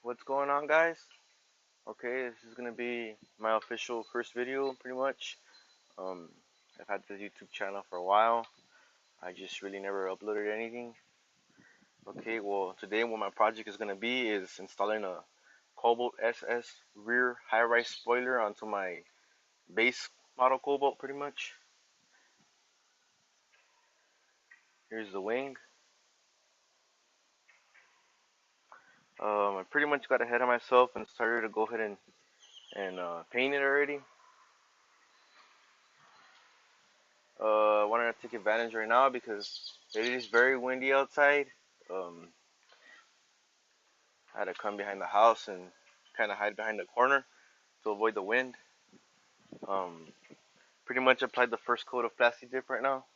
What's going on, guys? Okay, this is gonna be my official first video, pretty much. Um, I've had this YouTube channel for a while. I just really never uploaded anything. Okay, well, today what my project is gonna be is installing a Cobalt SS rear high-rise spoiler onto my base model Cobalt, pretty much. Here's the wing. I pretty much got ahead of myself and started to go ahead and paint it already. I wanted to take advantage right now because it is very windy outside. Um, I had to come behind the house and kind of hide behind the corner to avoid the wind. Um, Pretty much applied the first coat of Plastidip right now.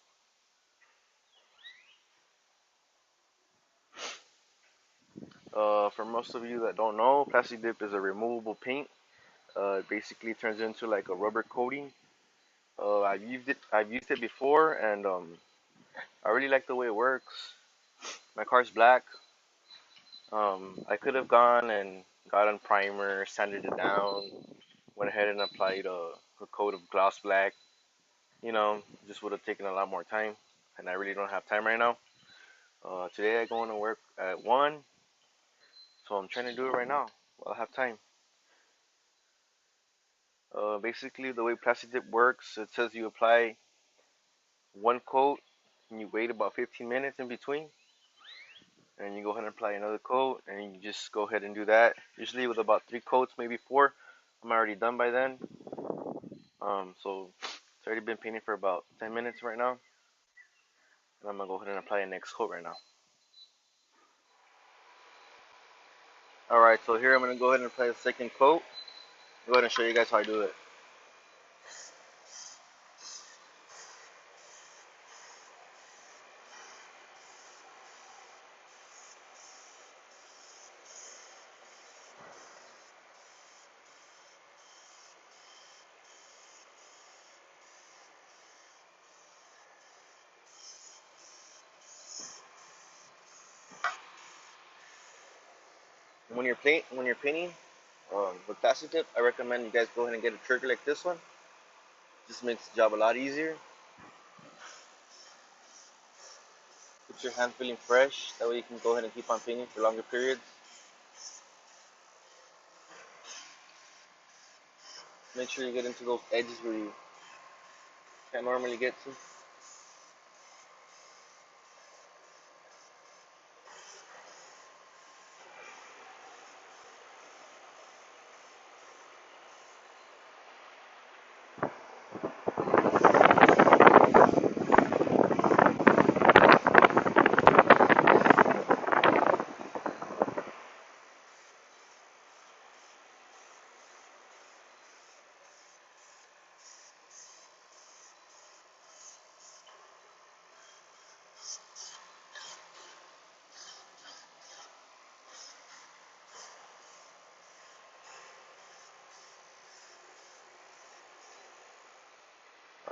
For most of you that don't know, Plastidip is a removable paint. It basically turns into like a rubber coating. I've used it. I've used it before, and I really like the way it works. My car's black. I could have gone and got on primer, sanded it down, went ahead and applied a coat of gloss black. Just would have taken a lot more time, and I really don't have time right now. Today I go into work at 1, so I'm trying to do it right now while I have time. Basically, the way Plastidip works, it says you apply one coat and you wait about 15 minutes in between, and you go ahead and apply another coat, and you just go ahead and do that. Usually with about 3 coats, maybe 4. I'm already done by then. So it's already been painting for about 10 minutes right now, and I'm gonna go ahead and apply the next coat right now. Alright, so here I'm gonna go ahead and apply the second coat. Go ahead and show you guys how I do it. When you're painting with plastic tip, I recommend you guys go ahead and get a trigger like this one. Just makes the job a lot easier. Keeps your hand feeling fresh. That way you can go ahead and keep on painting for longer periods. Make sure you get into those edges where you can't normally get to.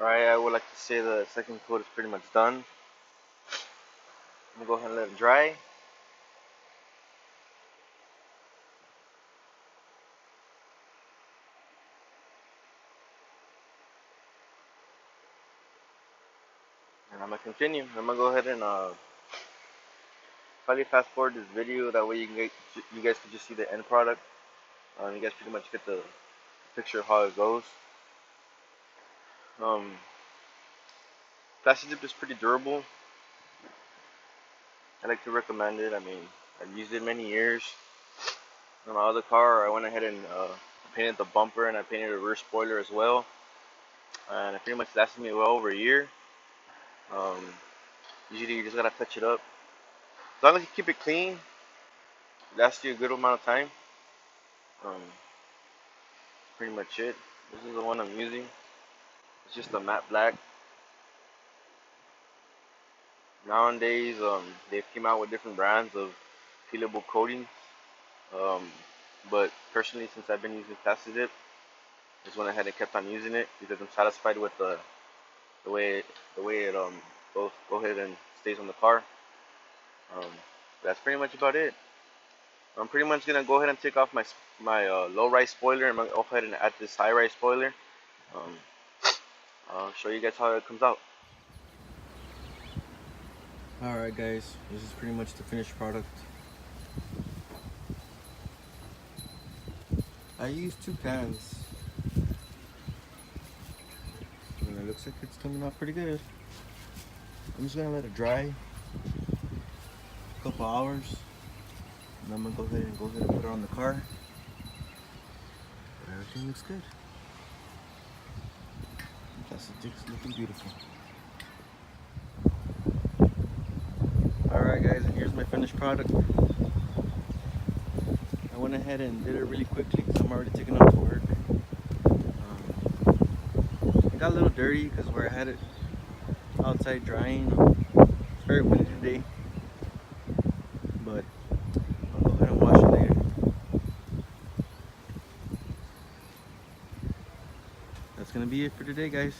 Alright, I would like to say the second coat is pretty much done. I'm gonna go ahead and let it dry. And I'm gonna continue. I'm gonna go ahead and probably fast forward this video. That way you guys can just see the end product. You guys pretty much get the picture of how it goes. Um, Plastic dip is pretty durable. I like to recommend it. I mean, I've used it many years. On my other car, I went ahead and painted the bumper and I painted the rear spoiler as well. And it pretty much lasted me well over a year. Um, Usually you just gotta touch it up. As long as you keep it clean, it lasts you a good amount of time. Um, Pretty much it. This is the one I'm using. It's just a matte black. Nowadays, they've came out with different brands of peelable coatings. Um, but personally, since I've been using Plastidip, I just went ahead and kept on using it because I'm satisfied with the way it go ahead and stays on the car. Um, that's pretty much about it. I'm pretty much gonna go ahead and take off my low rise spoiler. I'm gonna go ahead and add this high rise spoiler. Um, I'll show you guys how it comes out. Alright guys, this is pretty much the finished product. I used 2 cans, and it looks like it's coming out pretty good. I'm just gonna let it dry a couple hours, and I'm gonna go ahead and put it on the car. But everything looks good. Plastidipping's looking beautiful. Alright guys, and here's my finished product. I went ahead and did it really quickly because I'm already taking off to work. It got a little dirty because where I had it outside drying, it's very windy today, but I'll go ahead and wash it later. That's gonna be it for today, guys.